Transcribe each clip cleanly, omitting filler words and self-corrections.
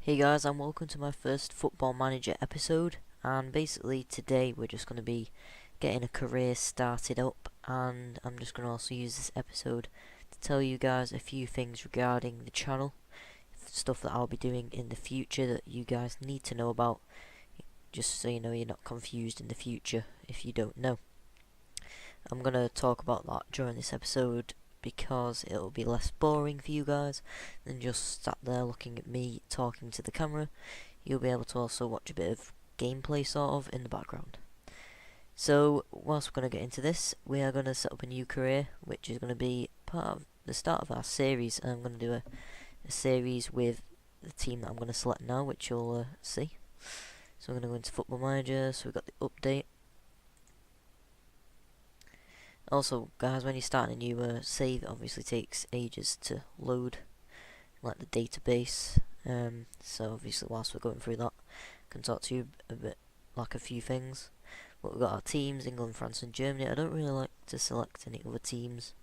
Hey guys, and welcome to my first Football Manager episode. And basically today we're just going to be getting a career started up, and I'm just going to also use this episode to tell you guys a few things regarding the channel, stuff that I'll be doing in the future that you guys need to know about, just so you know you're not confused in the future if you don't know. I'm going to talk about that during this episode because it'll be less boring for you guys than just sat there looking at me talking to the camera. You'll be able to also watch a bit of gameplay sort of in the background. So whilst we're going to get into this, we are going to set up a new career, which is going to be part of the start of our series. And I'm going to do a series with the team that I'm going to select now, which you'll see. So I'm going to go into Football Manager, so we've got the update. Also, guys, when you start a new save, it obviously takes ages to load, like the database. So obviously, whilst we're going through that, I can talk to you a bit, like a few things. But we've got our teams: England, France, and Germany. I don't really like to select any other teams.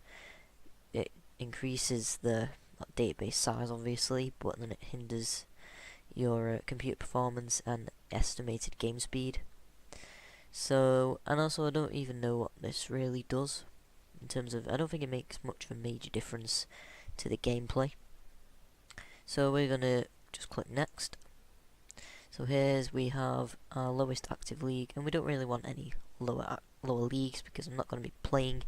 It increases the database size, obviously, but then it hinders your computer performance and estimated game speed. So, and also I don't even know what this really does in terms of, I don't think it makes much of a major difference to the gameplay. So we're going to just click next. So we have our lowest active league, and we don't really want any lower leagues because I'm not going to be playing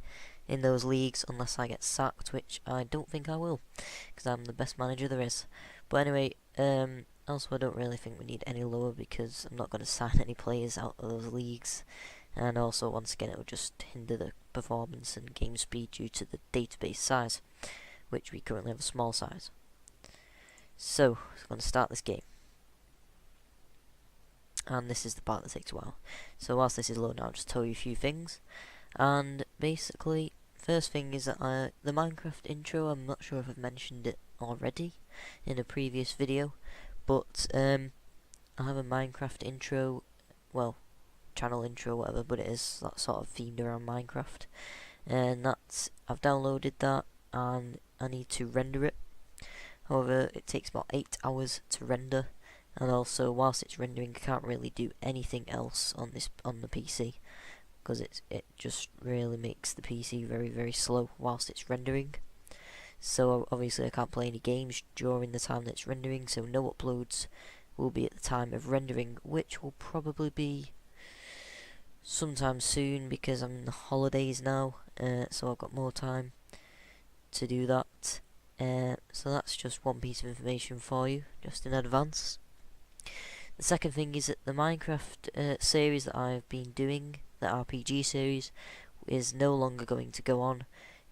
in those leagues unless I get sacked, which I don't think I will, because I'm the best manager there is. But anyway, also I don't really think we need any lower because I'm not going to sign any players out of those leagues, and also once again it will just hinder the performance and game speed due to the database size, which we currently have a small size. So I'm going to start this game, and this is the part that takes a while. So whilst this is loading, I'll just tell you a few things. And basically, first thing is that the Minecraft intro, I'm not sure if I've mentioned it already in a previous video, but I have a Minecraft intro, well, channel intro, whatever, but it is that sort of themed around Minecraft, and I've downloaded that, and I need to render it. However, it takes about 8 hours to render, and also whilst it's rendering, I can't really do anything else on the PC, because it just really makes the PC very, very slow whilst it's rendering. So obviously I can't play any games during the time that it's rendering, so no uploads will be at the time of rendering, which will probably be sometime soon because I'm in the holidays now, so I've got more time to do that. So that's just one piece of information for you, just in advance. The second thing is that the Minecraft series that I've been doing, the RPG series, is no longer going to go on,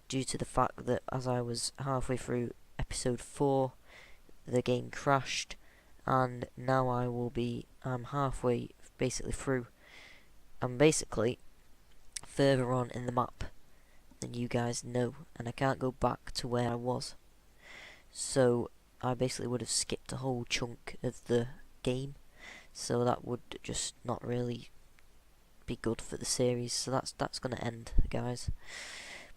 due to the fact that as I was halfway through episode 4, the game crashed, and now I'm halfway basically through. I'm basically further on in the map than you guys know, and I can't go back to where I was. So I basically would have skipped a whole chunk of the game, so that would just not really be good for the series, so that's going to end, guys.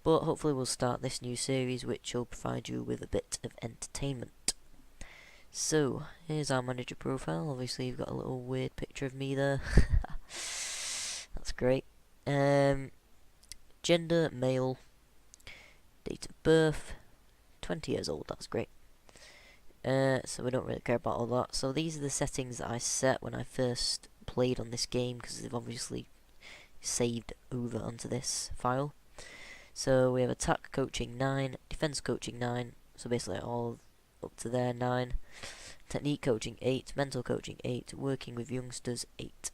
But hopefully we'll start this new series, which will provide you with a bit of entertainment. So, here's our manager profile. Obviously you've got a little weird picture of me there. That's great. Gender, male. Date of birth, 20 years old, that's great. So we don't really care about all that. So these are the settings that I set when I first played on this game, because they've obviously saved over onto this file. So we have attack coaching 9, defense coaching 9, so basically all up to there 9, technique coaching 8, mental coaching 8, working with youngsters 8,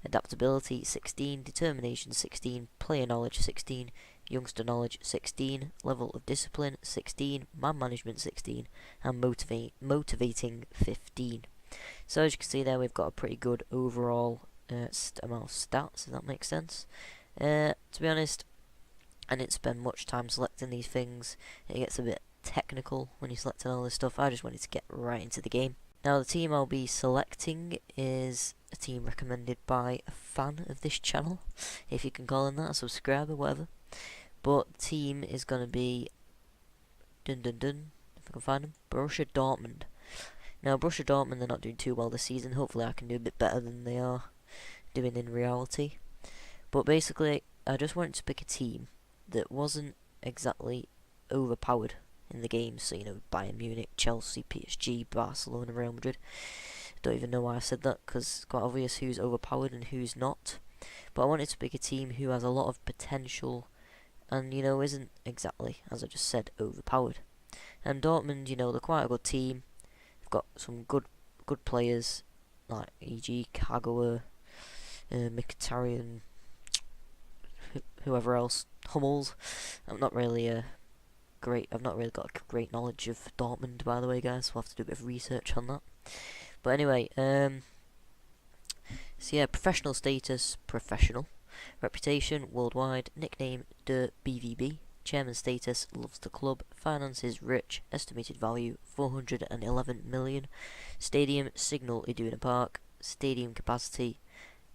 adaptability 16, determination 16, player knowledge 16, youngster knowledge 16, level of discipline 16, man management 16, and motivating 15. So as you can see there, we've got a pretty good overall amount of stats, if that makes sense. To be honest, I didn't spend much time selecting these things. It gets a bit technical when you're selecting all this stuff. I just wanted to get right into the game. Now the team I'll be selecting is a team recommended by a fan of this channel, if you can call him that, a subscriber, whatever. But the team is going to be, if I can find him, Borussia Dortmund. Now, Borussia Dortmund, they're not doing too well this season. Hopefully I can do a bit better than they are doing in reality. But basically, I just wanted to pick a team that wasn't exactly overpowered in the games. So, you know, Bayern Munich, Chelsea, PSG, Barcelona, Real Madrid. Don't even know why I said that, because it's quite obvious who's overpowered and who's not. But I wanted to pick a team who has a lot of potential and, you know, isn't exactly, as I just said, overpowered. And Dortmund, you know, they're quite a good team. They've got some good players, like e.g. Kagawa, Mkhitaryan, whoever else, Hummels. I've not really got a great knowledge of Dortmund, by the way, guys. So I'll have to do a bit of research on that. But anyway, so yeah, professional status, professional. Reputation, worldwide. Nickname, the BVB. Chairman status, loves the club. Finances, rich. Estimated value, 411 million. Stadium, Signal Iduna Park. Stadium capacity,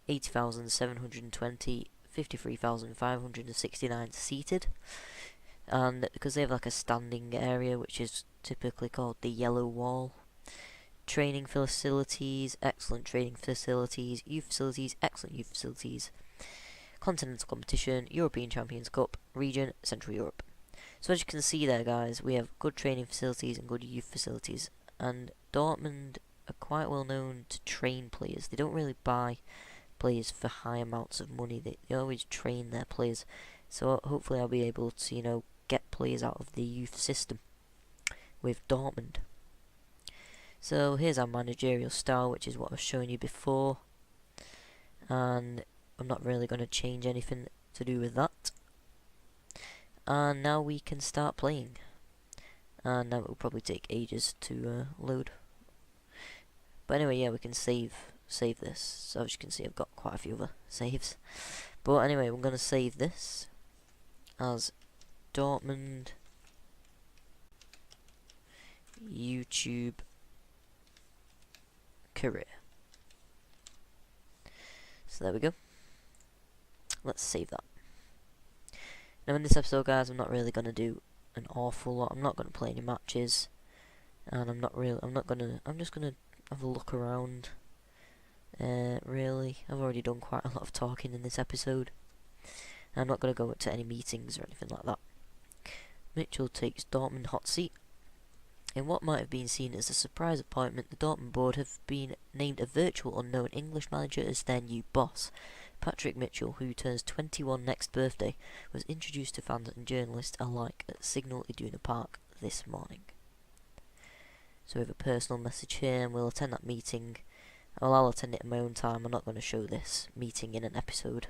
80,720. 53,569 seated. And because they have like a standing area, which is typically called the Yellow Wall. Training facilities, excellent training facilities. Youth facilities, excellent youth facilities. Continental competition, European Champions Cup, region, Central Europe. So as you can see there, guys, we have good training facilities and good youth facilities. And Dortmund are quite well known to train players. They don't really buy players for high amounts of money. They always train their players. So hopefully I'll be able to, you know, get players out of the youth system with Dortmund. So here's our managerial style, which is what I was showing you before. And I'm not really going to change anything to do with that. And now we can start playing. And now it will probably take ages to load. But anyway, yeah, we can save this. So as you can see, I've got quite a few other saves. But anyway, we're going to save this as Dortmund YouTube career. So there we go. Let's save that. Now in this episode, guys, I'm not really going to do an awful lot. I'm not going to play any matches, and I'm just going to have a look around. Really, I've already done quite a lot of talking in this episode. I'm not going to go to any meetings or anything like that. Mitchell takes Dortmund hot seat. In what might have been seen as a surprise appointment, the Dortmund board have been named a virtual unknown English manager as their new boss. Patrick Mitchell, who turns 21 next birthday, was introduced to fans and journalists alike at Signal Iduna Park this morning. So we have a personal message here, and we'll attend that meeting. Well, I'll attend it in my own time. I'm not going to show this meeting in an episode.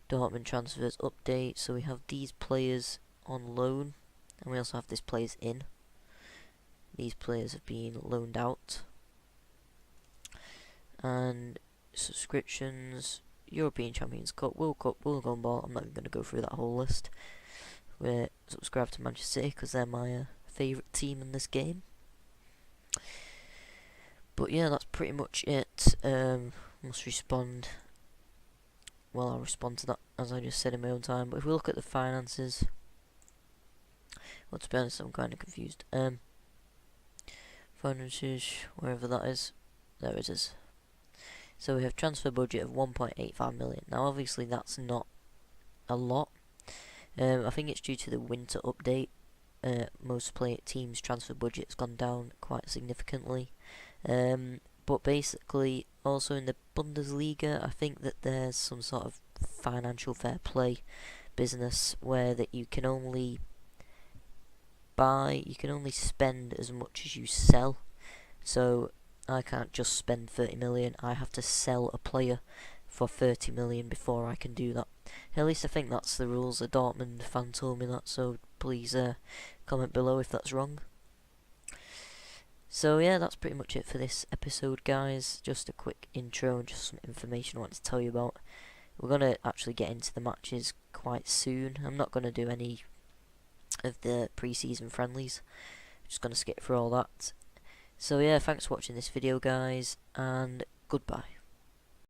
Dortmund transfers update. So we have these players on loan, and we also have this players in. These players have been loaned out. And subscriptions, European Champions Cup, World Cup, World Golden Ball. I'm not even going to go through that whole list. We're subscribed to Manchester City because they're my favourite team in this game. But yeah, that's pretty much it. Must respond. Well, I'll respond to that as I just said in my own time. But if we look at the finances, well, to be honest, I'm kind of confused. Finances, wherever that is, there it is. So we have transfer budget of 1.85 million. Now, obviously, that's not a lot. I think it's due to the winter update. Most teams' transfer budget has gone down quite significantly. But basically, also in the Bundesliga, I think that there's some sort of financial fair play business where that you can only spend as much as you sell. So I can't just spend 30 million, I have to sell a player for 30 million before I can do that. At least I think that's the rules. A Dortmund fan told me that, so please comment below if that's wrong. So yeah, that's pretty much it for this episode, guys. Just a quick intro and just some information I wanted to tell you about. We're going to actually get into the matches quite soon. I'm not going to do any of the pre-season friendlies. I'm just going to skip through all that. So yeah, thanks for watching this video, guys, and goodbye.